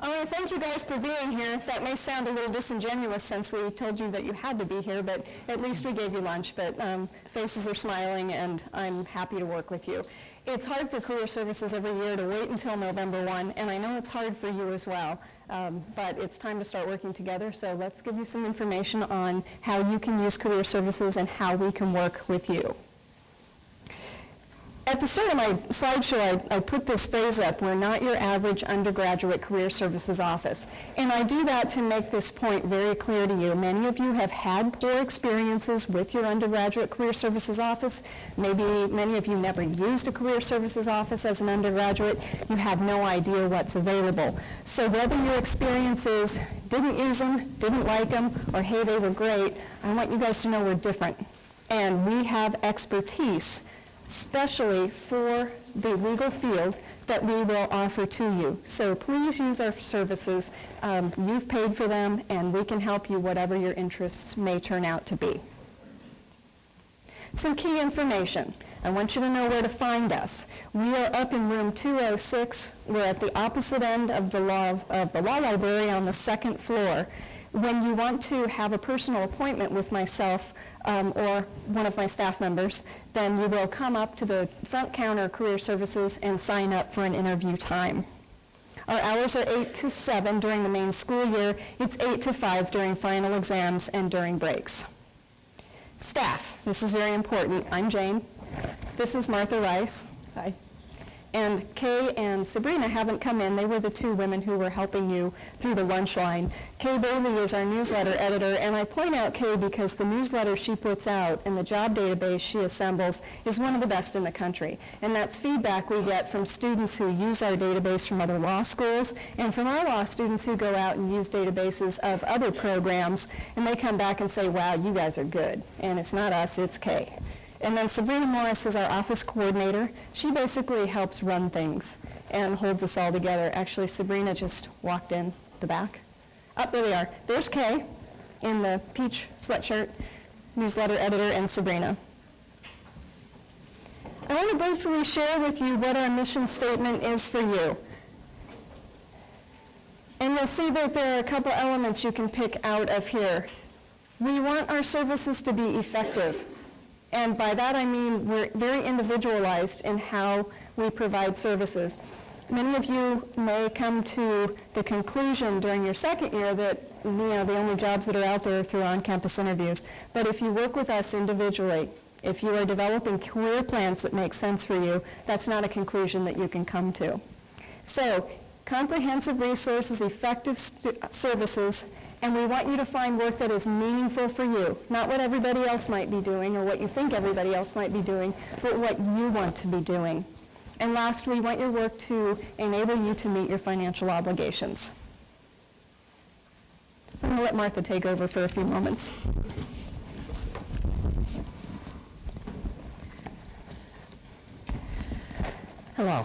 All right, thank you guys for being here. That may sound a little disingenuous since we told you that you had to be here, but at least we gave you lunch. But faces are smiling, and I'm happy to work with you. It's hard for Career Services every year to wait until November 1, and I know it's hard for you as well. But it's time to start working together, so let's give you some information on how you can use Career Services and how we can work with you. At the start of my slideshow, I put this phrase up, we're not your average undergraduate career services office. And I do that to make this point very clear to you. Many of you have had poor experiences with your undergraduate career services office. Maybe many of you never used a career services office as an undergraduate. You have no idea what's available. So whether your experience is didn't use them, didn't like them, or hey, they were great, I want you guys to know we're different. And we have expertise especially for the legal field that we will offer to you. So please use our services. You've paid for them, and we can help you whatever your interests may turn out to be. Some key information. I want you to know where to find us. We are up in room 206. We're at the opposite end of the law library on the second floor. When you want to have a personal appointment with myself or one of my staff members, then you will come up to the front counter of Career Services and sign up for an interview time. Our hours are 8 to 7 during the main school year. It's 8 to 5 during final exams and during breaks. Staff, this is very important. I'm Jane. This is Martha Rice. Hi. And Kay and Sabrina haven't come in. They were the two women who were helping you through the lunch line. Kay Bailey is our newsletter editor, and I point out Kay because the newsletter she puts out and the job database she assembles is one of the best in the country. And that's feedback we get from students who use our database from other law schools and from our law students who go out and use databases of other programs, and they come back and say, wow, you guys are good. And it's not us, it's Kay. And then Sabrina Morris is our office coordinator. She basically helps run things and holds us all together. Actually, Sabrina just walked in the back. Oh, there they are. There's Kay in the peach sweatshirt, newsletter editor, and Sabrina. I want to briefly share with you what our mission statement is for you. And you'll see that there are a couple elements you can pick out of here. We want our services to be effective. And by that I mean we're very individualized in how we provide services. Many of you may come to the conclusion during your second year that the only jobs that are out there are through on-campus interviews. But if you work with us individually, if you are developing career plans that make sense for you, that's not a conclusion that you can come to. So, comprehensive resources, effective services, and we want you to find work that is meaningful for you, not what everybody else might be doing or what you think everybody else might be doing, but what you want to be doing. And last, we want your work to enable you to meet your financial obligations. So I'm going to let Martha take over for a few moments. Hello.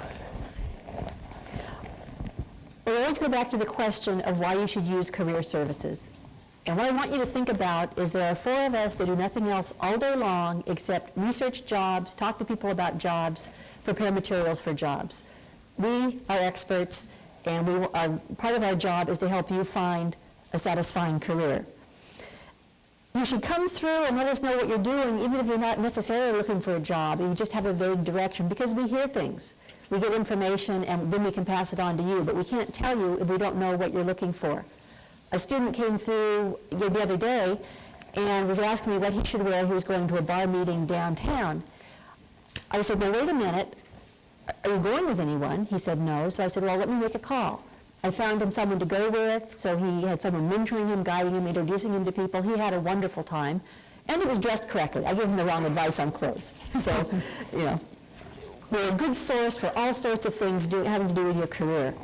We always go back to the question of why you should use Career Services. And what I want you to think about is there are 4 of us that do nothing else all day long except research jobs, talk to people about jobs, prepare materials for jobs. We are experts, and part of our job is to help you find a satisfying career. You should come through and let us know what you're doing, even if you're not necessarily looking for a job. You just have a vague direction, because we hear things. We get information, and then we can pass it on to you, but we can't tell you if we don't know what you're looking for. A student came through the other day and was asking me what he should wear. He was going to a bar meeting downtown. I said, well, wait a minute. Are you going with anyone? He said, no. So I said, well, let me make a call. I found him someone to go with, so he had someone mentoring him, guiding him, introducing him to people. He had a wonderful time, and he was dressed correctly. I gave him the wrong advice on clothes. So, we're a good source for all sorts of things having to do with your career.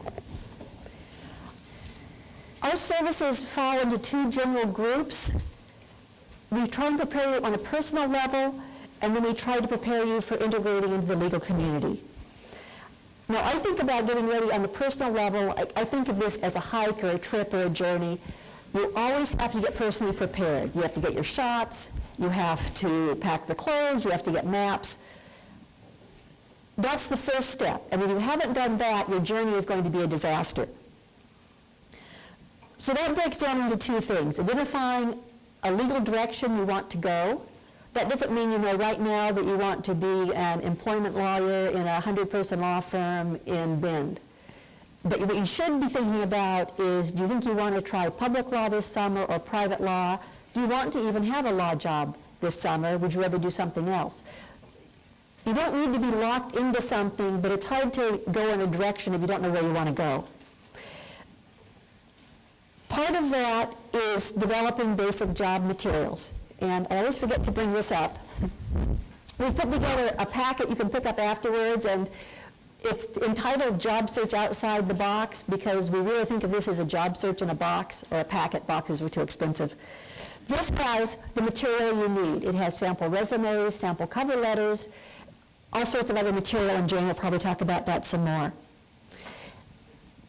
Our services fall into 2 general groups. We try and prepare you on a personal level, and then we try to prepare you for integrating into the legal community. Now, I think about getting ready on the personal level. I think of this as a hike or a trip or a journey. You always have to get personally prepared. You have to get your shots. You have to pack the clothes. You have to get maps. That's the first step. And if you haven't done that, your journey is going to be a disaster. So that breaks down into two things. Identifying a legal direction you want to go. That doesn't mean you know right now that you want to be an employment lawyer in a 100-person law firm in Bend. But what you should be thinking about is, do you think you want to try public law this summer or private law? Do you want to even have a law job this summer? Would you rather do something else? You don't need to be locked into something, but it's hard to go in a direction if you don't know where you want to go. Part of that is developing basic job materials. And I always forget to bring this up. We've put together a packet you can pick up afterwards, and it's entitled Job Search Outside the Box, because we really think of this as a job search in a box, or a packet. Boxes were too expensive. This has the material you need. It has sample resumes, sample cover letters, all sorts of other material, and Jane will probably talk about that some more.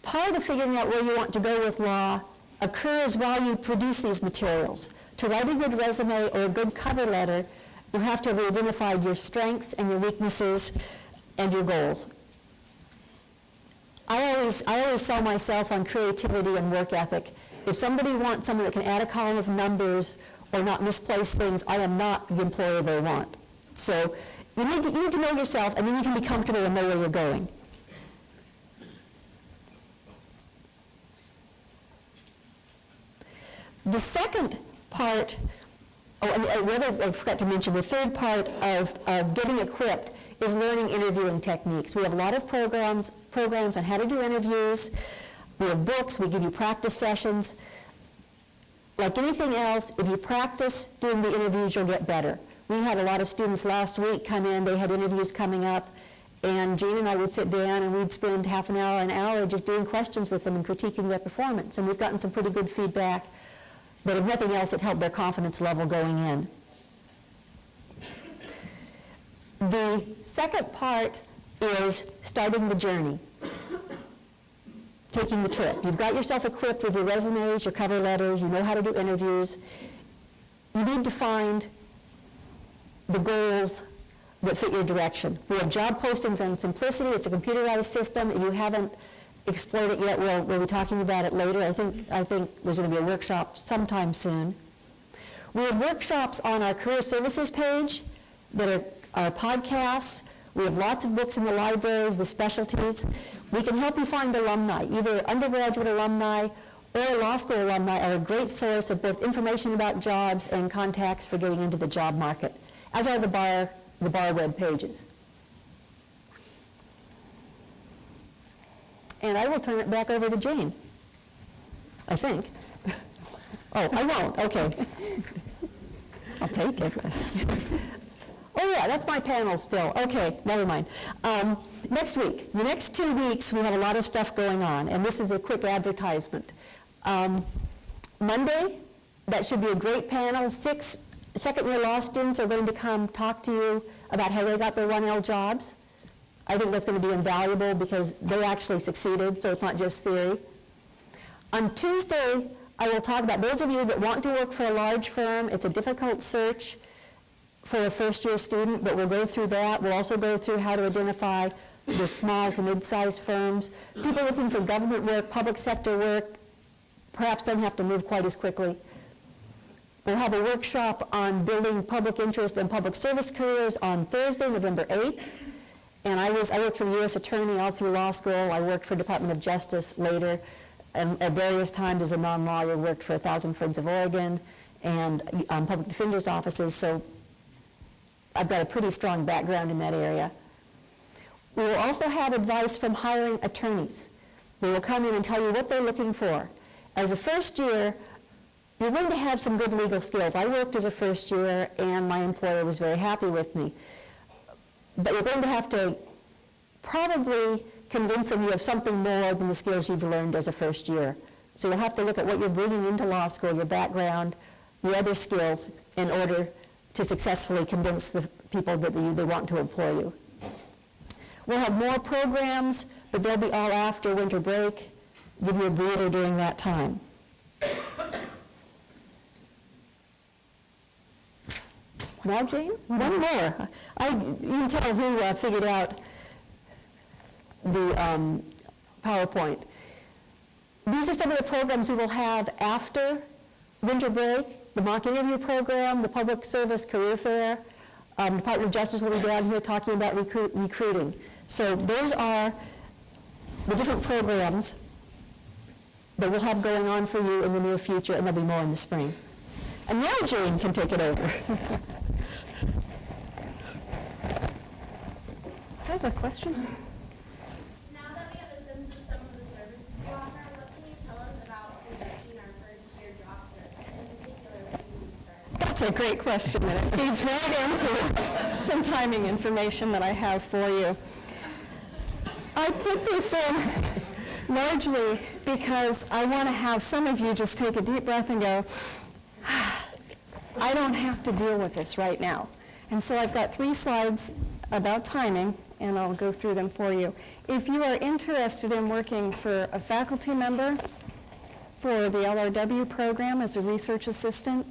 Part of figuring out where you want to go with law occurs while you produce these materials. To write a good resume or a good cover letter, you have to have identified your strengths and your weaknesses and your goals. I always sell myself on creativity and work ethic. If somebody wants someone that can add a column of numbers or not misplace things, I am not the employer they want. So you need to know yourself, and then you can be comfortable and know where you're going. The second part, I forgot to mention, the third part of getting equipped is learning interviewing techniques. We have a lot of programs on how to do interviews. We have books, we give you practice sessions. Like anything else, if you practice doing the interviews, you'll get better. We had a lot of students last week come in, they had interviews coming up, and Jean and I would sit down and we'd spend half an hour just doing questions with them and critiquing their performance. And we've gotten some pretty good feedback, but if nothing else, it helped their confidence level going in. The second part is starting the journey, taking the trip. You've got yourself equipped with your resumes, your cover letters, you know how to do interviews. You need to find the goals that fit your direction. We have job postings on Simplicity. It's a computerized system. If you haven't explored it yet, we'll be talking about it later. I think there's going to be a workshop sometime soon. We have workshops on our career services page that are our podcasts. We have lots of books in the library with specialties. We can help you find alumni. Either undergraduate alumni or law school alumni are a great source of both information about jobs and contacts for getting into the job market, as are the bar web pages. And I will turn it back over to Jane, I think. Oh, I won't, okay. I'll take it. Oh yeah, that's my panel still. Okay, never mind. Next week, the next 2 weeks, we have a lot of stuff going on, and this is a quick advertisement. Monday, that should be a great panel. 6 second-year law students are going to come talk to you about how they got their 1L jobs. I think that's going to be invaluable because they actually succeeded, so it's not just theory. On Tuesday, I will talk about those of you that want to work for a large firm. It's a difficult search for a first-year student, but we'll go through that. We'll also go through how to identify the small to mid-sized firms. People looking for government work, public sector work, perhaps don't have to move quite as quickly. We'll have a workshop on building public interest and public service careers on Thursday, November 8th. And I worked for the U.S. Attorney all through law school. I worked for Department of Justice later, and at various times as a non-lawyer, worked for 1,000 Friends of Oregon and public defender's offices, so I've got a pretty strong background in that area. We will also have advice from hiring attorneys. They will come in and tell you what they're looking for. As a first year, you're going to have some good legal skills. I worked as a first year, and my employer was very happy with me. But you're going to have to probably convince them you have something more than the skills you've learned as a first year. So you'll have to look at what you're bringing into law school, your background, your other skills, in order to successfully convince the people that they want to employ you. We'll have more programs, but they'll be all after winter break. Give you a breather during that time. Now, Jane, one more. You can tell who figured out the PowerPoint. These are some of the programs we will have after winter break: the mock interview program, the public service career fair. Department of Justice will be down here talking about recruiting. So those are the different programs that we'll have going on for you in the near future, and there'll be more in the spring. And now Jane can take it over. I have a question. Now that we have a sense of some of the services you offer, what can you tell us about conducting our first year job search, in particular when you start? That's a great question, and it feeds right into some timing information that I have for you. I put this in largely because I want to have some of you just take a deep breath and go, I don't have to deal with this right now. And so I've got 3 slides about timing, and I'll go through them for you. If you are interested in working for a faculty member for the LRW program as a research assistant,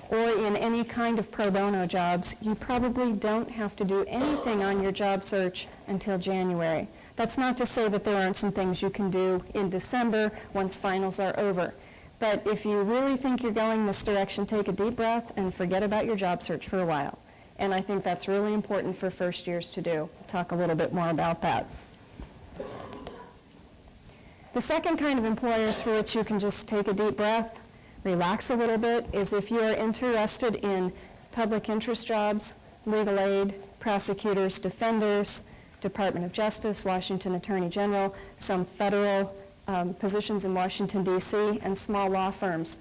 or in any kind of pro bono jobs, you probably don't have to do anything on your job search until January. That's not to say that there aren't some things you can do in December once finals are over. But if you really think you're going this direction, take a deep breath and forget about your job search for a while. And I think that's really important for first years to do. We'll talk a little bit more about that. The second kind of employers for which you can just take a deep breath, relax a little bit, is if you are interested in public interest jobs, legal aid, prosecutors, defenders, Department of Justice, Washington Attorney General, some federal positions in Washington, D.C., and small law firms.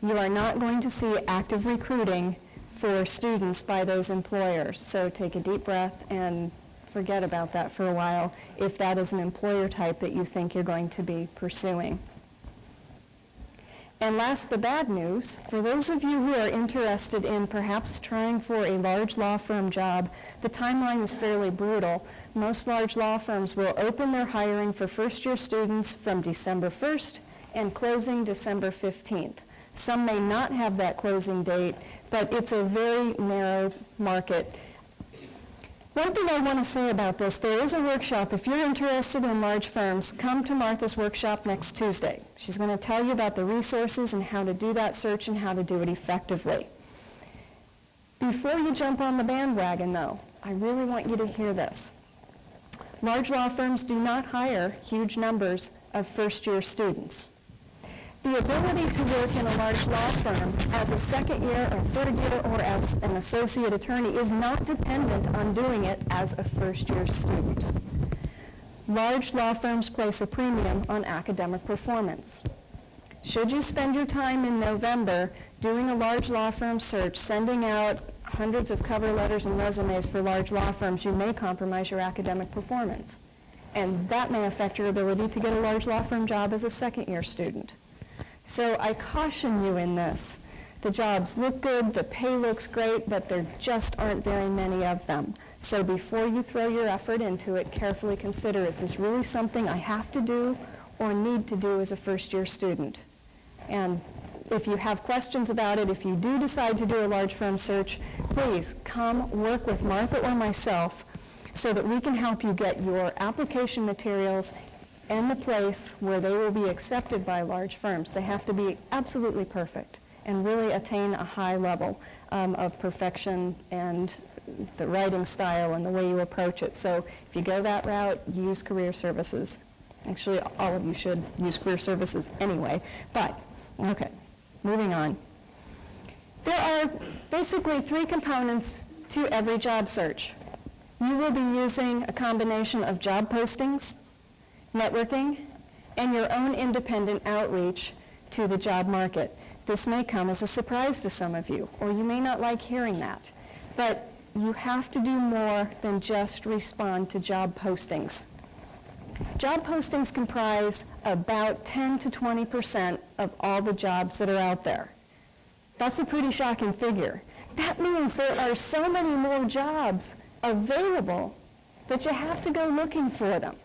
You are not going to see active recruiting for students by those employers. So take a deep breath and forget about that for a while if that is an employer type that you think you're going to be pursuing. And last, the bad news. For those of you who are interested in perhaps trying for a large law firm job, the timeline is fairly brutal. Most large law firms will open their hiring for first-year students from December 1st and closing December 15th. Some may not have that closing date, but it's a very narrow market. One thing I want to say about this, there is a workshop. If you're interested in large firms, come to Martha's workshop next Tuesday. She's going to tell you about the resources and how to do that search and how to do it effectively. Before you jump on the bandwagon, though, I really want you to hear this. Large law firms do not hire huge numbers of first-year students. The ability to work in a large law firm as a second year or third year or as an associate attorney is not dependent on doing it as a first-year student. Large law firms place a premium on academic performance. Should you spend your time in November doing a large law firm search, sending out hundreds of cover letters and resumes for large law firms, you may compromise your academic performance. And that may affect your ability to get a large law firm job as a second-year student. So I caution you in this. The jobs look good, the pay looks great, but there just aren't very many of them. So before you throw your effort into it, carefully consider, is this really something I have to do or need to do as a first-year student? And if you have questions about it, if you do decide to do a large firm search, please come work with Martha or myself so that we can help you get your application materials and the place where they will be accepted by large firms. They have to be absolutely perfect and really attain a high level of perfection and the writing style and the way you approach it. So if you go that route, use career services. Actually, all of you should use career services anyway, but okay, moving on. There are basically 3 components to every job search. You will be using a combination of job postings, networking, and your own independent outreach to the job market. This may come as a surprise to some of you, or you may not like hearing that, but you have to do more than just respond to job postings. Job postings comprise about 10 to 20% of all the jobs that are out there. That's a pretty shocking figure. That means there are so many more jobs available that you have to go looking for them.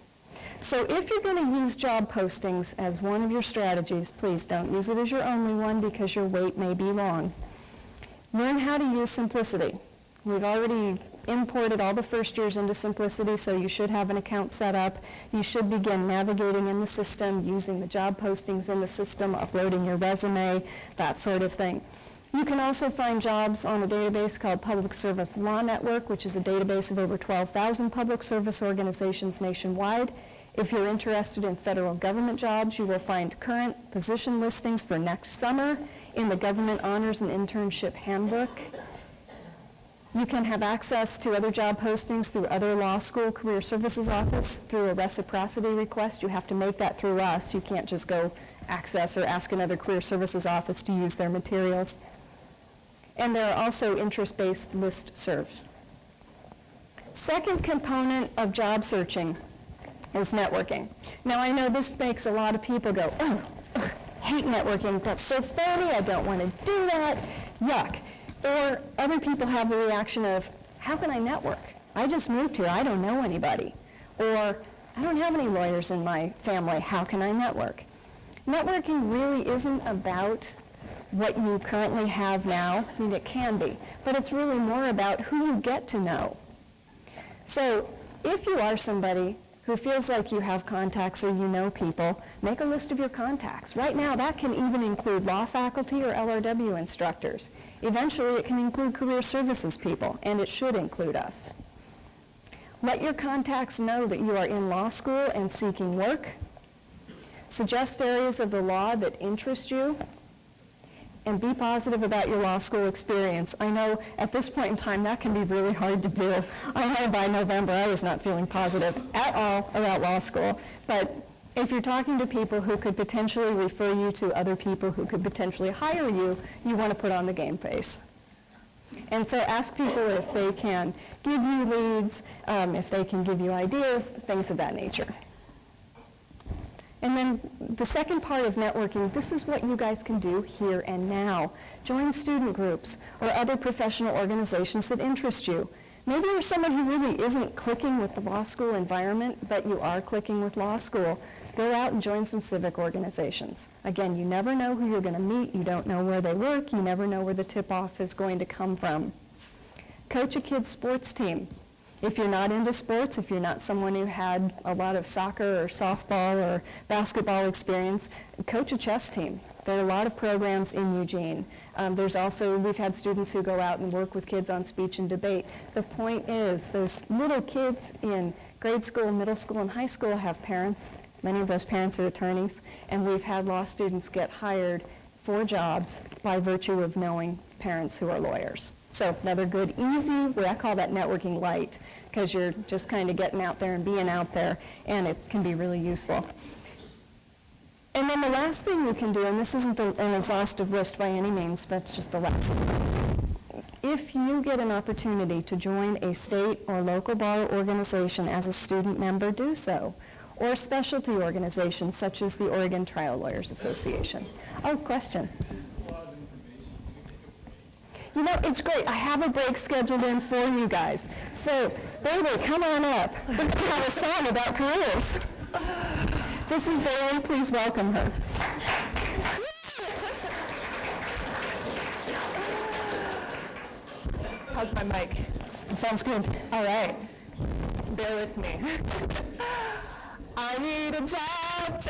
So if you're going to use job postings as one of your strategies, please don't use it as your only one because your wait may be long. Learn how to use simplicity. We've already imported all the first years into Simplicity, so you should have an account set up. You should begin navigating in the system, using the job postings in the system, uploading your resume, that sort of thing. You can also find jobs on a database called Public Service Law Network, which is a database of over 12,000 public service organizations nationwide. If you're interested in federal government jobs, you will find current position listings for next summer in the Government Honors and Internship Handbook. You can have access to other job postings through other law school career services office through a reciprocity request. You have to make that through us. You can't just go access or ask another career services office to use their materials. And there are also interest-based listservs. Second component of job searching is networking. Now I know this makes a lot of people go, oh, ugh, hate networking, that's so phony, I don't want to do that, yuck. Or other people have the reaction of, how can I network? I just moved here, I don't know anybody. Or, I don't have any lawyers in my family, how can I network? Networking really isn't about what you currently have now. I mean, it can be, but it's really more about who you get to know. So, if you are somebody who feels like you have contacts or you know people, make a list of your contacts. Right now, that can even include law faculty or LRW instructors. Eventually, it can include career services people, and it should include us. Let your contacts know that you are in law school and seeking work. Suggest areas of the law that interest you, and be positive about your law school experience. I know at this point in time that can be really hard to do. I know by November I was not feeling positive at all about law school, but if you're talking to people who could potentially refer you to other people who could potentially hire you, you want to put on the game face. And so ask people if they can give you leads, if they can give you ideas, things of that nature. And then the second part of networking, this is what you guys can do here and now. Join student groups or other professional organizations that interest you. Maybe you're someone who really isn't clicking with the law school environment, but you are clicking with law school. Go out and join some civic organizations. Again, you never know who you're going to meet. You don't know where they work. You never know where the tip-off is going to come from. Coach a kid's sports team. If you're not into sports, if you're not someone who had a lot of soccer or softball or basketball experience, coach a chess team. There are a lot of programs in Eugene. There's also, we've had students who go out and work with kids on speech and debate. The point is, those little kids in grade school, middle school, and high school have parents. Many of those parents are attorneys, and we've had law students get hired for jobs by virtue of knowing parents who are lawyers. So another good, easy, I call that networking light, because you're just kind of getting out there and being out there, and it can be really useful. And then the last thing you can do, and this isn't an exhaustive list by any means, but it's just the last thing. If you get an opportunity to join a state or local bar organization as a student member, do so. Or specialty organizations such as the Oregon Trial Lawyers Association. Oh, question. You know, it's great. I have a break scheduled in for you guys. So, Bailey, come on up. We're going to have a song about careers. This is Bailey. Please welcome her. How's my mic? It sounds good. All right. Bear with me. I need a job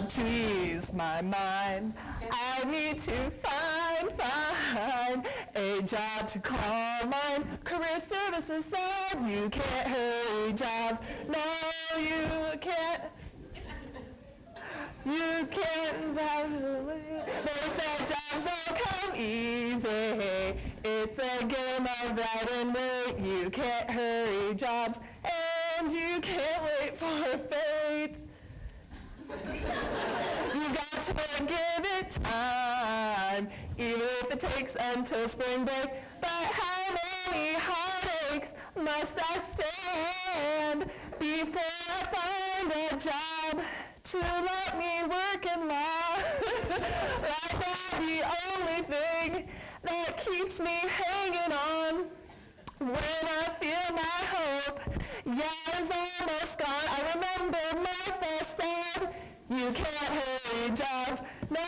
to ease my mind. I need to find a job to call mine. Career services said you can't hurry jobs. No, you can't. You can't. They said jobs don't come easy. It's a game of right and wait. You can't hurry jobs, and you can't wait for fate. You got to give it time, even if it takes until spring break. But how many heartaches must I stand before I find a job to let me work in law? Right now, the only thing that keeps me hanging on when I feel my hope, yeah, is almost gone. I remember Martha said, you can't hurry jobs, no,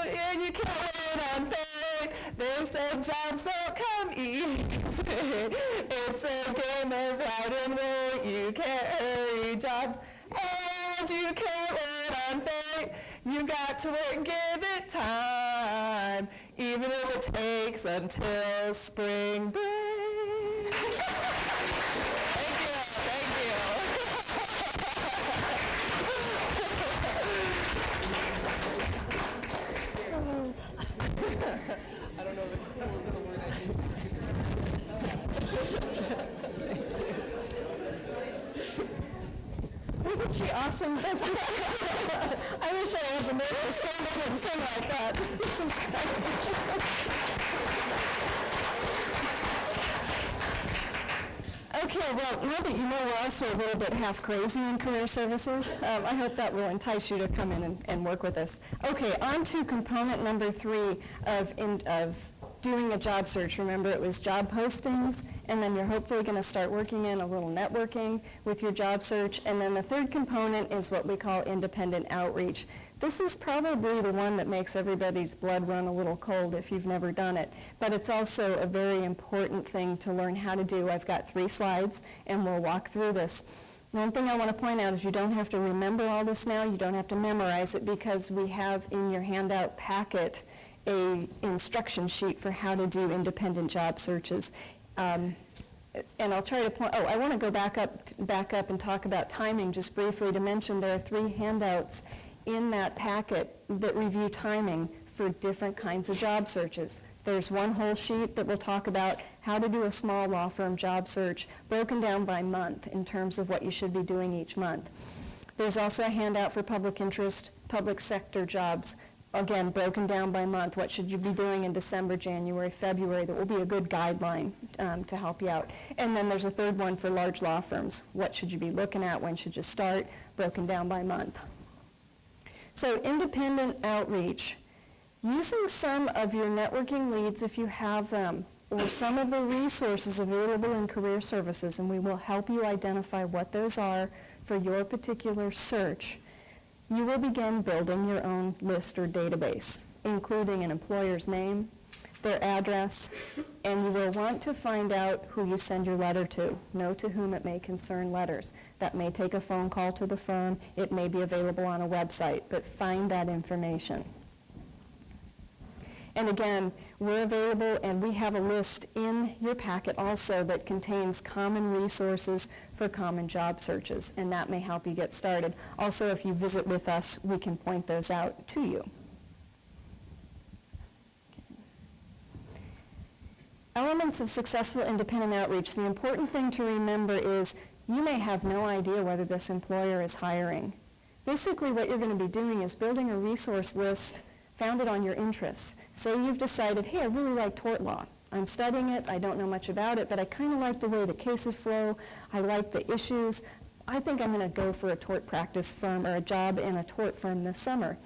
and you can't wait on fate. They said jobs don't come easy. It's a game of ride and roll. You can't hurry jobs, and you can't wait on fate. You got to work and give it time, even if it takes until spring break. Thank you, thank you. I don't know if cool is the word I use. Isn't she awesome? That's just, I wish I had the nerve to stand up and sing like that. That's great. Okay, well, now that you know we're also a little bit half crazy in career services, I hope that will entice you to come in and work with us. Okay, on to component number 3 of doing a job search. Remember, it was job postings, and then you're hopefully going to start working in a little networking with your job search. And then the third component is what we call independent outreach. This is probably the one that makes everybody's blood run a little cold if you've never done it, but it's also a very important thing to learn how to do. I've got 3 slides, and we'll walk through this. One thing I want to point out is you don't have to remember all this now. You don't have to memorize it, because we have in your handout packet a instruction sheet for how to do independent job searches. And I'll try to point, I want to go back up and talk about timing just briefly to mention there are 3 handouts in that packet that review timing for different kinds of job searches. There's one whole sheet that will talk about how to do a small law firm job search broken down by month in terms of what you should be doing each month. There's also a handout for public interest, public sector jobs, again, broken down by month. What should you be doing in December, January, February? That will be a good guideline to help you out. And then there's a third one for large law firms. What should you be looking at? When should you start? Broken down by month. So independent outreach. Using some of your networking leads, if you have them, or some of the resources available in career services, and we will help you identify what those are for your particular search. You will begin building your own list or database, including an employer's name, their address, and you will want to find out who you send your letter to. Know to whom it may concern letters. That may take a phone call to the firm. It may be available on a website, but find that information. And again, we're available, and we have a list in your packet also that contains common resources for common job searches, and that may help you get started. Also, if you visit with us, we can point those out to you. Elements of successful independent outreach. The important thing to remember is you may have no idea whether this employer is hiring. Basically, what you're going to be doing is building a resource list founded on your interests. Say you've decided, hey, I really like tort law. I'm studying it, I don't know much about it, but I kind of like the way the cases flow, I like the issues. I think I'm going to go for a tort practice firm or a job in a tort firm this summer.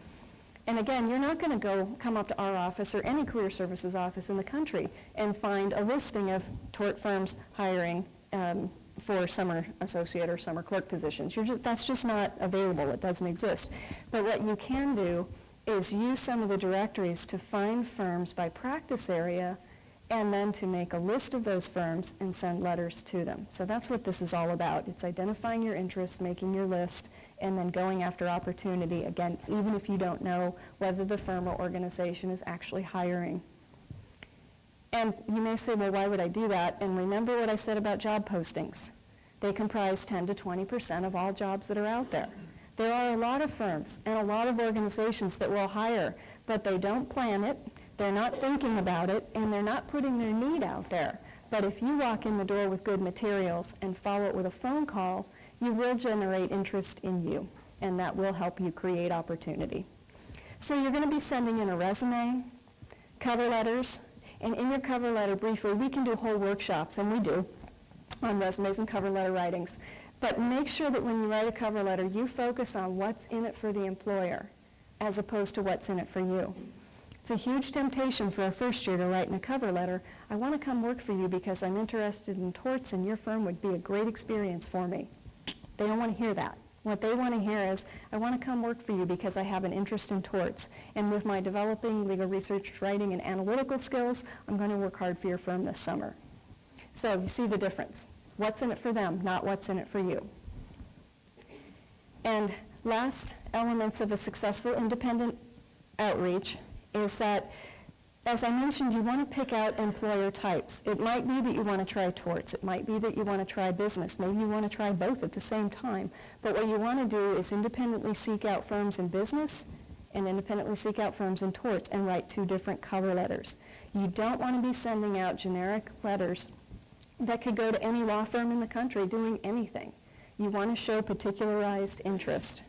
And again, you're not going to come up to our office or any career services office in the country and find a listing of tort firms hiring for summer associate or summer clerk positions. That's just not available, it doesn't exist. But what you can do is use some of the directories to find firms by practice area and then to make a list of those firms and send letters to them. So that's what this is all about. It's identifying your interests, making your list, and then going after opportunity, again, even if you don't know whether the firm or organization is actually hiring. And you may say, well, why would I do that? And remember what I said about job postings. They comprise 10 to 20% of all jobs that are out there. There are a lot of firms and a lot of organizations that will hire, but they don't plan it, they're not thinking about it, and they're not putting their need out there. But if you walk in the door with good materials and follow it with a phone call, you will generate interest in you, and that will help you create opportunity. So you're going to be sending in a resume, cover letters, and in your cover letter, briefly, we can do whole workshops, and we do, on resumes and cover letter writings. But make sure that when you write a cover letter, you focus on what's in it for the employer as opposed to what's in it for you. It's a huge temptation for a first year to write in a cover letter, I want to come work for you because I'm interested in torts and your firm would be a great experience for me. They don't want to hear that. What they want to hear is, I want to come work for you because I have an interest in torts. And with my developing legal research, writing, and analytical skills, I'm going to work hard for your firm this summer. So you see the difference. What's in it for them, not what's in it for you. And last elements of a successful independent outreach is that, as I mentioned, you want to pick out employer types. It might be that you want to try torts. It might be that you want to try business. Maybe you want to try both at the same time. But what you want to do is independently seek out firms in business and independently seek out firms in torts and write 2 different cover letters. You don't want to be sending out generic letters that could go to any law firm in the country doing anything. You want to show particularized interest.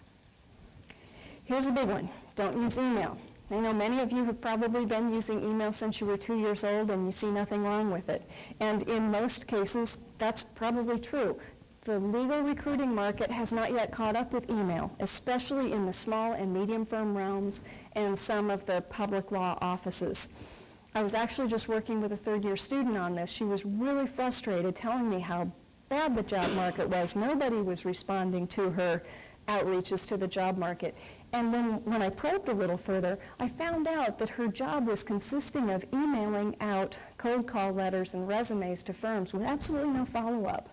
Here's a big one. Don't use email. I know many of you have probably been using email since you were 2 years old and you see nothing wrong with it. And in most cases, that's probably true. The legal recruiting market has not yet caught up with email, especially in the small and medium firm realms and some of the public law offices. I was actually just working with a third-year student on this. She was really frustrated, telling me how bad the job market was. Nobody was responding to her outreaches to the job market. And when I probed a little further, I found out that her job was consisting of emailing out cold call letters and resumes to firms with absolutely no follow-up.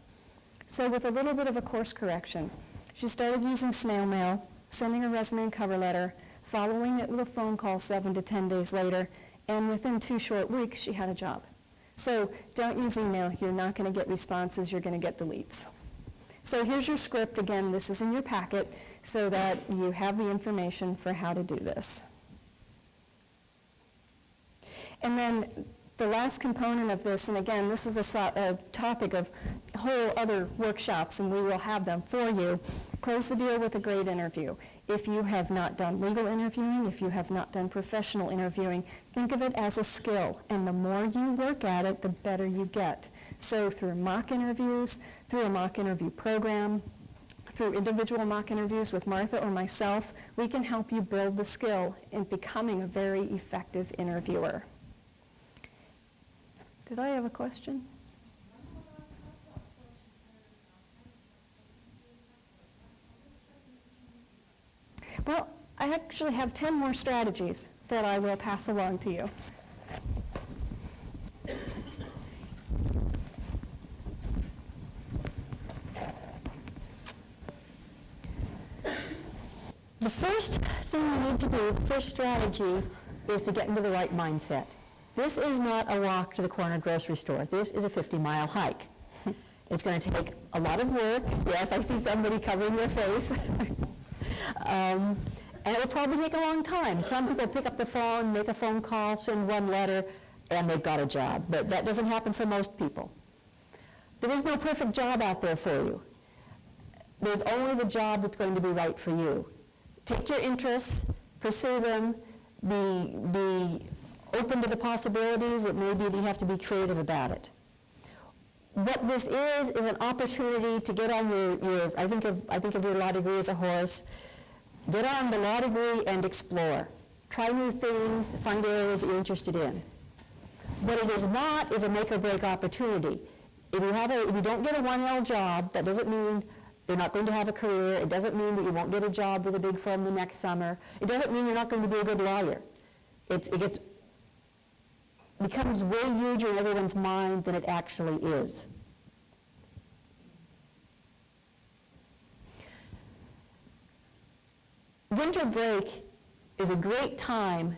So with a little bit of a course correction, she started using snail mail, sending a resume and cover letter, following it with a phone call 7 to 10 days later, and within 2 short weeks, she had a job. So don't use email. You're not going to get responses. You're going to get deletes. So here's your script. Again, this is in your packet so that you have the information for how to do this. And then the last component of this, and again, this is a topic of whole other workshops, and we will have them for you. Close the deal with a great interview. If you have not done legal interviewing, if you have not done professional interviewing, think of it as a skill, and the more you work at it, the better you get. So through mock interviews, through a mock interview program, through individual mock interviews with Martha or myself, we can help you build the skill in becoming a very effective interviewer. Did I have a question? Well, I actually have 10 more strategies that I will pass along to you. The first thing you need to do, the first strategy, is to get into the right mindset. This is not a walk to the corner grocery store. This is a 50-mile hike. It's going to take a lot of work. Yes, I see somebody covering their face. And it will probably take a long time. Some people pick up the phone, make a phone call, send one letter, and they've got a job. But that doesn't happen for most people. There is no perfect job out there for you. There's only the job that's going to be right for you. Take your interests, pursue them, be open to the possibilities. It may be that you have to be creative about it. What this is an opportunity to get on your I think of your law degree as a horse. Get on the law degree and explore. Try new things, find areas that you're interested in. What it is not is a make or break opportunity. If you don't get a 1L job, that doesn't mean you're not going to have a career. It doesn't mean that you won't get a job with a big firm the next summer. It doesn't mean you're not going to be a good lawyer. It becomes way huger in everyone's mind than it actually is. Winter break is a great time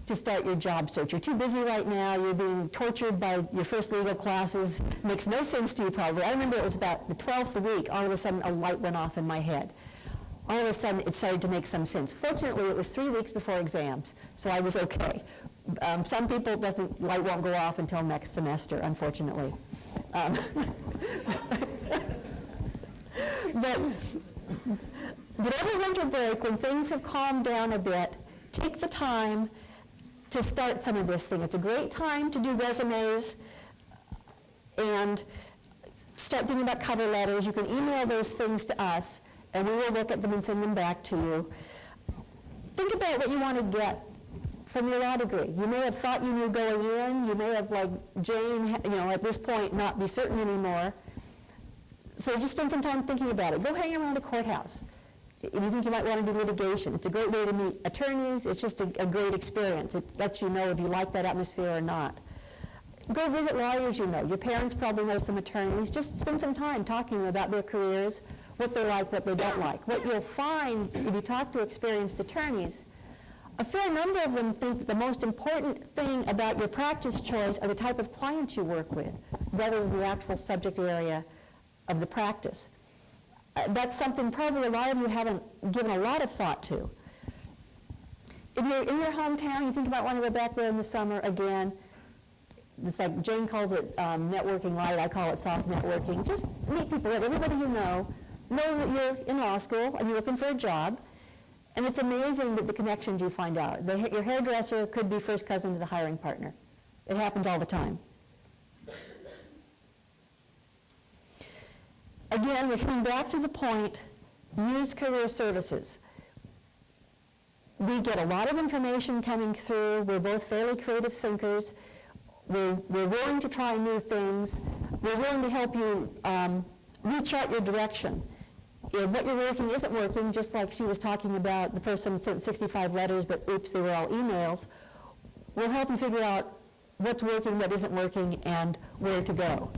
to start your job search. You're too busy right now. You're being tortured by your first legal classes. Makes no sense to you probably. I remember it was about the 12th week, all of a sudden a light went off in my head. All of a sudden it started to make some sense. Fortunately, it was 3 weeks before exams, so I was okay. Some people, light won't go off until next semester, unfortunately. But every winter break, when things have calmed down a bit, take the time to start some of this thing. It's a great time to do resumes and start thinking about cover letters. You can email those things to us, and we will look at them and send them back to you. Think about what you want to get from your law degree. You may have thought you knew going in. You may have, like Jane, at this point, not be certain anymore. So just spend some time thinking about it. Go hang around a courthouse. If you think you might want to do litigation, it's a great way to meet attorneys. It's just a great experience. It lets you know if you like that atmosphere or not. Go visit lawyers you know. Your parents probably know some attorneys. Just spend some time talking about their careers, what they like, what they don't like. What you'll find if you talk to experienced attorneys, a fair number of them think that the most important thing about your practice choice are the type of clients you work with, rather than the actual subject area of the practice. That's something probably a lot of you haven't given a lot of thought to. If you're in your hometown, you think about wanting to go back there in the summer again. It's like Jane calls it networking light, I call it soft networking. Just meet people, let everybody you know that you're in law school and you're looking for a job. And it's amazing that the connections you find out. Your hairdresser could be first cousin to the hiring partner. It happens all the time. Again, we're coming back to the point, use career services. We get a lot of information coming through. We're both fairly creative thinkers. We're willing to try new things. We're willing to help you rechart your direction. If what you're working isn't working, just like she was talking about, the person sent 65 letters, but oops, they were all emails. We'll help you figure out what's working, what isn't working, and where to go.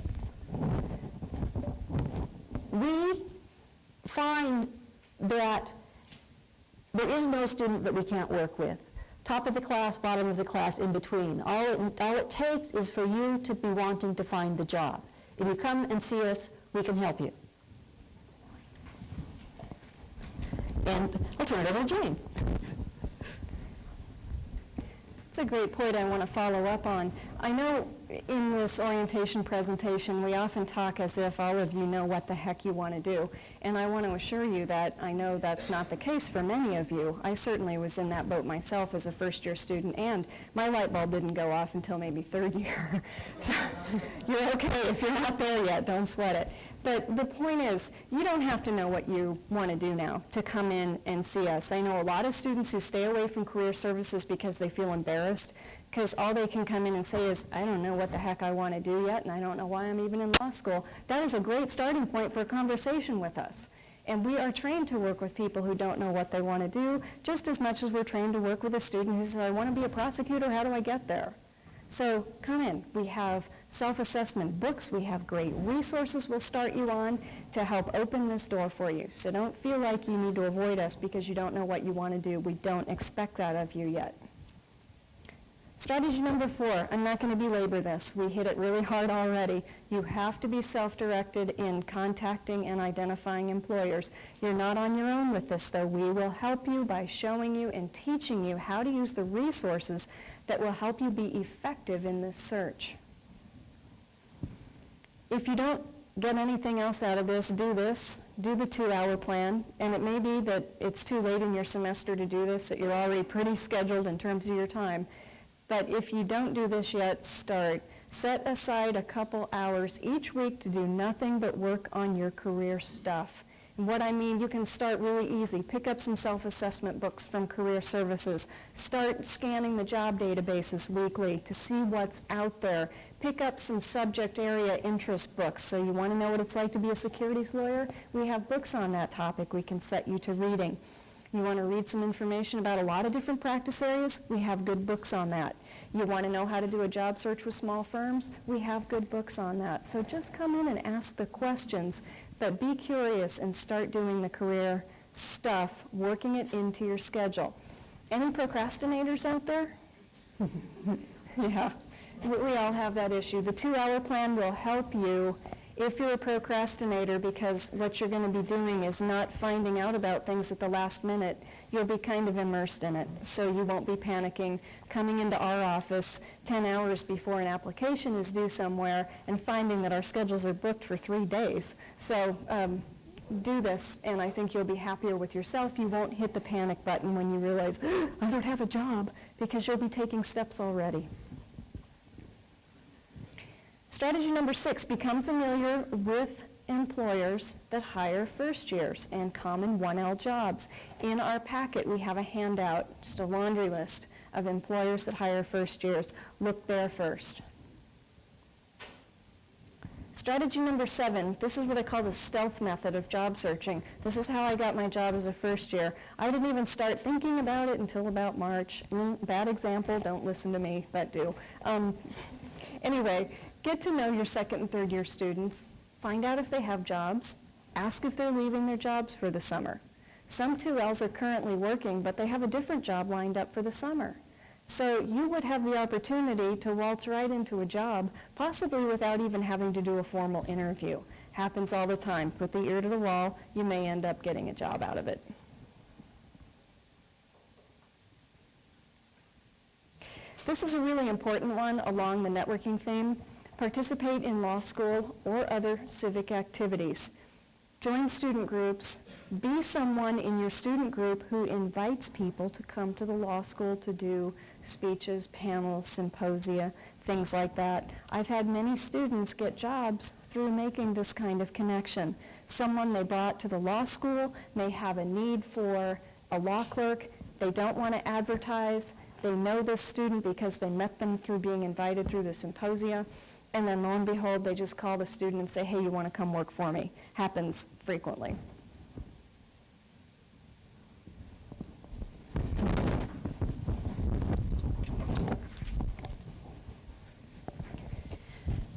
We find that there is no student that we can't work with. Top of the class, bottom of the class, in between. All it takes is for you to be wanting to find the job. If you come and see us, we can help you. And I'll turn it over to Jane. It's a great point I want to follow up on. I know in this orientation presentation, we often talk as if all of you know what the heck you want to do. And I want to assure you that I know that's not the case for many of you. I certainly was in that boat myself as a first-year student, and my light bulb didn't go off until maybe third year. So you're okay if you're not there yet, don't sweat it. But the point is, you don't have to know what you want to do now to come in and see us. I know a lot of students who stay away from career services because they feel embarrassed, because all they can come in and say is, I don't know what the heck I want to do yet, and I don't know why I'm even in law school. That is a great starting point for a conversation with us. And we are trained to work with people who don't know what they want to do, just as much as we're trained to work with a student who says, I want to be a prosecutor, how do I get there? So come in. We have self-assessment books. We have great resources we'll start you on to help open this door for you. So don't feel like you need to avoid us because you don't know what you want to do. We don't expect that of you yet. Strategy number 4, I'm not going to belabor this. We hit it really hard already. You have to be self-directed in contacting and identifying employers. You're not on your own with this, though. We will help you by showing you and teaching you how to use the resources that will help you be effective in this search. If you don't get anything else out of this, do the 2-hour plan. And it may be that it's too late in your semester to do this, that you're already pretty scheduled in terms of your time. But if you don't do this yet, start. Set aside a couple hours each week to do nothing but work on your career stuff. And what I mean, you can start really easy. Pick up some self-assessment books from career services. Start scanning the job databases weekly to see what's out there. Pick up some subject area interest books. So you want to know what it's like to be a securities lawyer? We have books on that topic we can set you to reading. You want to read some information about a lot of different practice areas? We have good books on that. You want to know how to do a job search with small firms? We have good books on that. So just come in and ask the questions, but be curious and start doing the career stuff, working it into your schedule. Any procrastinators out there? Yeah, we all have that issue. The 2-hour plan will help you if you're a procrastinator, because what you're going to be doing is not finding out about things at the last minute. You'll be kind of immersed in it, so you won't be panicking, coming into our office 10 hours before an application is due somewhere and finding that our schedules are booked for 3 days. So do this, and I think you'll be happier with yourself. You won't hit the panic button when you realize, I don't have a job, because you'll be taking steps already. Strategy number 6, become familiar with employers that hire first years and common 1L jobs. In our packet, we have a handout, just a laundry list of employers that hire first years. Look there first. Strategy number 7, this is what I call the stealth method of job searching. This is how I got my job as a first year. I didn't even start thinking about it until about March. Bad example, don't listen to me, but do. Anyway, get to know your second and third year students. Find out if they have jobs. Ask if they're leaving their jobs for the summer. Some 2Ls are currently working, but they have a different job lined up for the summer. So you would have the opportunity to waltz right into a job, possibly without even having to do a formal interview. Happens all the time. Put the ear to the wall, you may end up getting a job out of it. This is a really important one along the networking theme. Participate in law school or other civic activities. Join student groups. Be someone in your student group who invites people to come to the law school to do speeches, panels, symposia, things like that. I've had many students get jobs through making this kind of connection. Someone they brought to the law school may have a need for a law clerk. They don't want to advertise. They know this student because they met them through being invited through the symposia. And then lo and behold, they just call the student and say, hey, you want to come work for me? Happens frequently.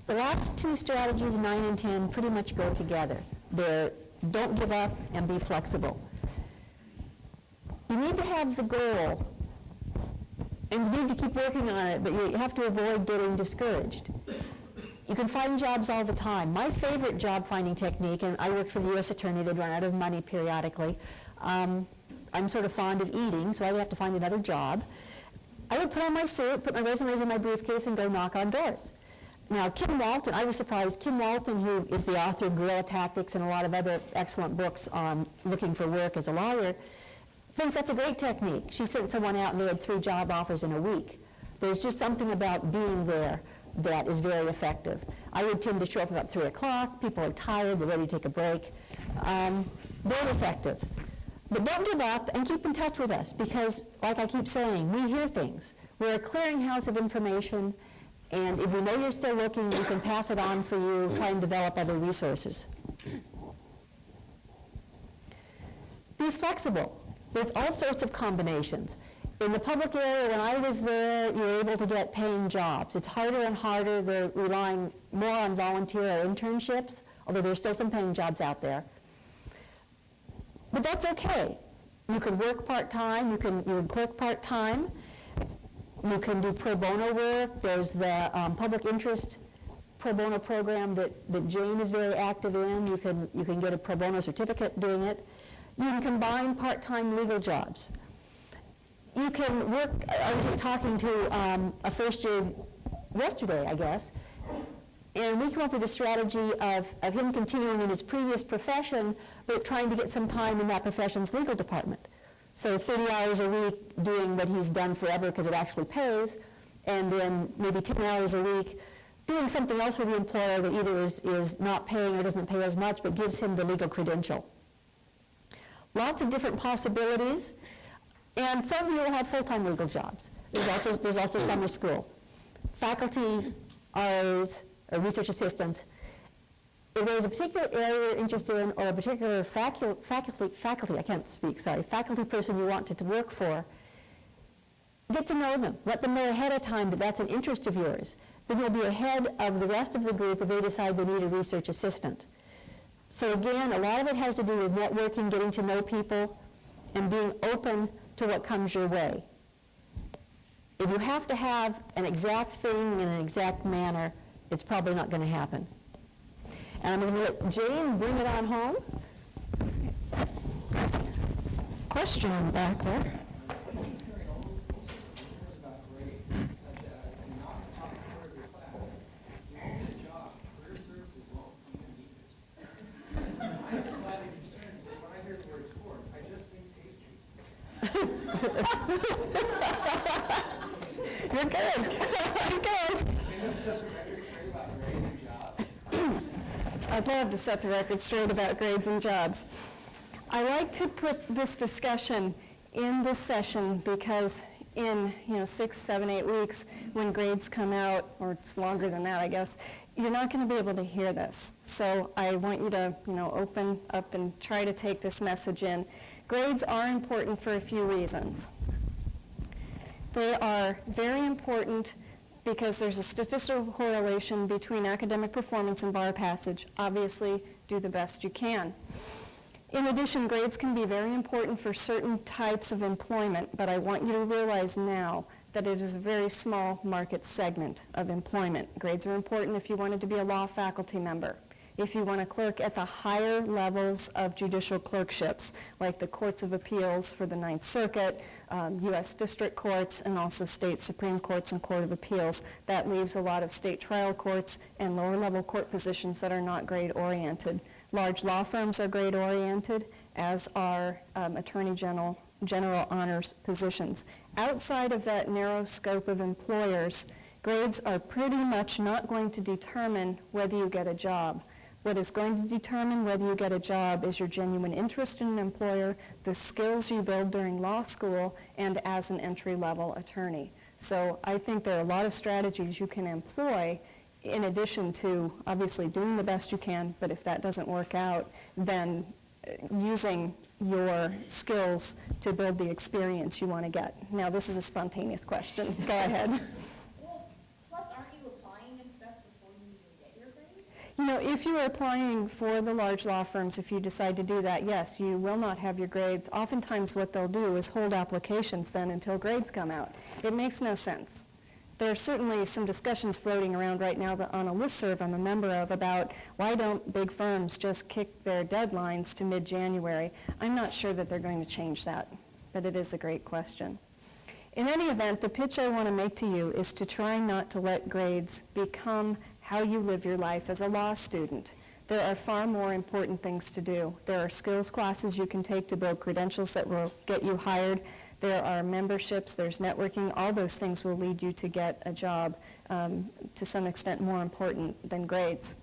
The last two strategies, 9 and 10, pretty much go together. They're don't give up and be flexible. You need to have the goal, and you need to keep working on it, but you have to avoid getting discouraged. You can find jobs all the time. My favorite job finding technique, and I worked for the U.S. Attorney, they'd run out of money periodically. I'm sort of fond of eating, so I'd have to find another job. I would put on my suit, put my resumes in my briefcase, and go knock on doors. Now, Kim Walton, I was surprised, Kim Walton, who is the author of Guerrilla Tactics and a lot of other excellent books on looking for work as a lawyer, thinks that's a great technique. She sent someone out and they had 3 job offers in a week. There's just something about being there that is very effective. I would tend to show up about 3 o'clock. People are tired, they're ready to take a break. Very effective. But don't give up and keep in touch with us because, like I keep saying, we hear things. We're a clearinghouse of information, and if we know you're still looking, we can pass it on for you, try and develop other resources. Be flexible. There's all sorts of combinations. In the public area, when I was there, you were able to get paying jobs. It's harder and harder. They're relying more on volunteer or internships, although there's still some paying jobs out there. But that's okay. You can work part-time, you can clerk part-time, you can do pro bono work. There's the public interest pro bono program that Jane is very active in. You can get a pro bono certificate doing it. You can combine part-time legal jobs. You can work, I was just talking to a first year yesterday, I guess, and we came up with a strategy of him continuing in his previous profession, but trying to get some time in that profession's legal department. So 30 hours a week doing what he's done forever because it actually pays, and then maybe 10 hours a week doing something else for the employer that either is not paying or doesn't pay as much, but gives him the legal credential. Lots of different possibilities, and some of you will have full-time legal jobs. There's also summer school. Faculty, RAs, or research assistants. If there's a particular area you're interested in or a particular faculty person you want to work for, get to know them. Let them know ahead of time that that's an interest of yours. Then you'll be ahead of the rest of the group if they decide they need a research assistant. So again, a lot of it has to do with networking, getting to know people, and being open to what comes your way. If you have to have an exact thing in an exact manner, it's probably not going to happen. And I'm going to let Jane bring it on home. Question in the back there. You're good. You're good. I'd love to set the record straight about grades and jobs. I like to put this discussion in this session because in 6, 7, 8 weeks when grades come out, or it's longer than that I guess, you're not going to be able to hear this. So I want you to, open up and try to take this message in. Grades are important for a few reasons. They are very important because there's a statistical correlation between academic performance and bar passage. Obviously, do the best you can. In addition, grades can be very important for certain types of employment, but I want you to realize now that it is a very small market segment of employment. Grades are important if you wanted to be a law faculty member, if you want to clerk at the higher levels of judicial clerkships, like the courts of appeals for the Ninth Circuit, U.S. district courts, and also state Supreme Courts and Court of Appeals. That leaves a lot of state trial courts and lower level court positions that are not grade oriented. Large law firms are grade oriented, as are attorney general honors positions. Outside of that narrow scope of employers, grades are pretty much not going to determine whether you get a job. What is going to determine whether you get a job is your genuine interest in an employer, the skills you build during law school, and as an entry-level attorney. So I think there are a lot of strategies you can employ in addition to obviously doing the best you can, but if that doesn't work out, then using your skills to build the experience you want to get. Now, this is a spontaneous question. Go ahead. Well, plus, aren't you applying and stuff before you even get your grades? If you are applying for the large law firms, if you decide to do that, yes, you will not have your grades. Oftentimes what they'll do is hold applications then until grades come out. It makes no sense. There are certainly some discussions floating around right now that on a listserv I'm a member of about why don't big firms just kick their deadlines to mid-January. I'm not sure that they're going to change that, but it is a great question. In any event, the pitch I want to make to you is to try not to let grades become how you live your life as a law student. There are far more important things to do. There are skills classes you can take to build credentials that will get you hired. There are memberships, there's networking. All those things will lead you to get a job, to some extent more important than grades.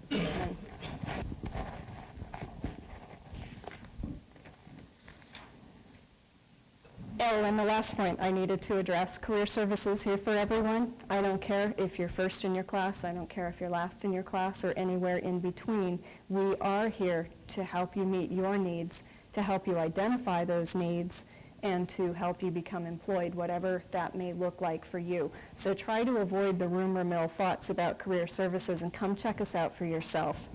Oh, and the last point I needed to address, career services here for everyone. I don't care if you're first in your class, I don't care if you're last in your class, or anywhere in between. We are here to help you meet your needs, to help you identify those needs, and to help you become employed, whatever that may look like for you. So try to avoid the rumor mill thoughts about career services and come check us out for yourself.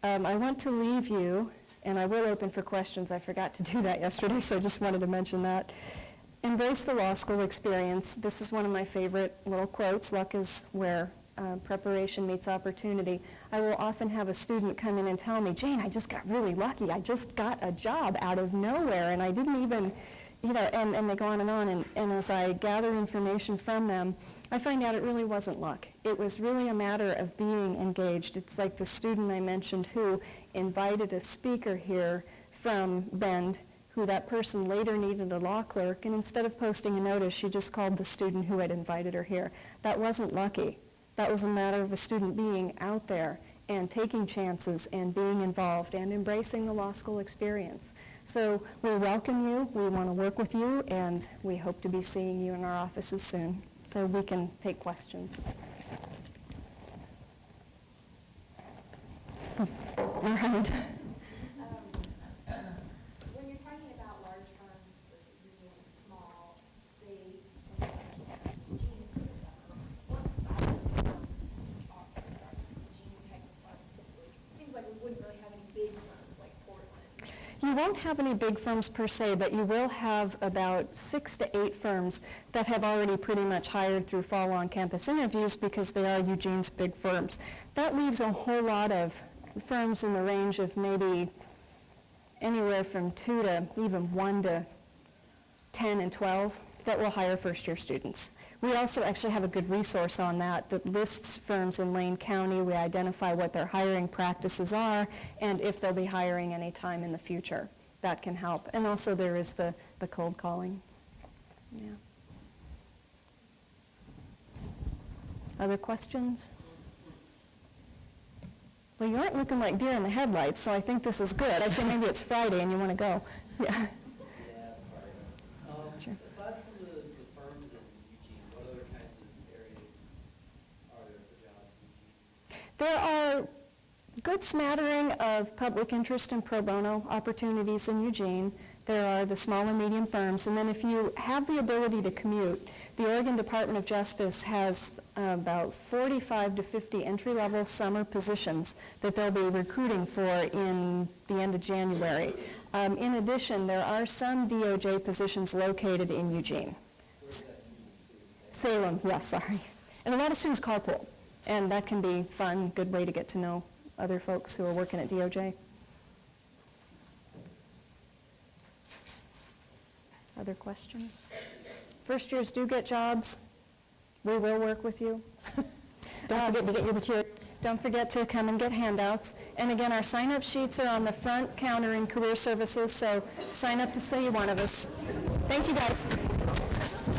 I want to leave you, and I will open for questions. I forgot to do that yesterday, so I just wanted to mention that. Embrace the law school experience. This is one of my favorite little quotes. Luck is where preparation meets opportunity. I will often have a student come in and tell me, Jane, I just got really lucky. I just got a job out of nowhere, and I didn't even, and they go on, and as I gather information from them, I find out it really wasn't luck. It was really a matter of being engaged. It's like the student I mentioned who invited a speaker here from Bend, who that person later needed a law clerk, and instead of posting a notice, she just called the student who had invited her here. That wasn't lucky. That was a matter of a student being out there and taking chances and being involved and embracing the law school experience. So we welcome you, we want to work with you, and we hope to be seeing you in our offices soon so we can take questions. All right. When you're talking about large firms versus medium and small, say, sometimes just like Gene for the summer, what size of firms are Gene type of firms typically? It seems like we wouldn't really have any big firms like Portland. You won't have any big firms per se, but you will have about 6 to 8 firms that have already pretty much hired through fall on-campus interviews because they are Eugene's big firms. That leaves a whole lot of firms in the range of maybe anywhere from 2 to even 1 to 10 and 12 that will hire first-year students. We also actually have a good resource on that lists firms in Lane County. We identify what their hiring practices are and if they'll be hiring any time in the future. That can help. And also there is the cold calling. Yeah. Other questions? Well, you aren't looking like deer in the headlights, so I think this is good. I think maybe it's Friday and you want to go. Yeah. Yeah, Sure. Aside from the firms in Eugene, what other kinds of areas are there for jobs in Eugene? There good smattering of public interest and pro bono opportunities in Eugene. There are the small and medium firms, and then if you have the ability to commute, the Oregon Department of Justice has about 45 to 50 entry-level summer positions that they'll be recruiting for in the end of January. In addition, there are some DOJ positions located in Eugene. Salem, yes, sorry. And a lot of students carpool, and that can be fun, good way to get to know other folks who are working at DOJ. Other questions? First years do get jobs. We will work with you. Don't forget to get your materials. Don't forget to come and get handouts. And again, our sign-up sheets are on the front counter in Career Services, so sign up to say you're one of us. Thank you, guys.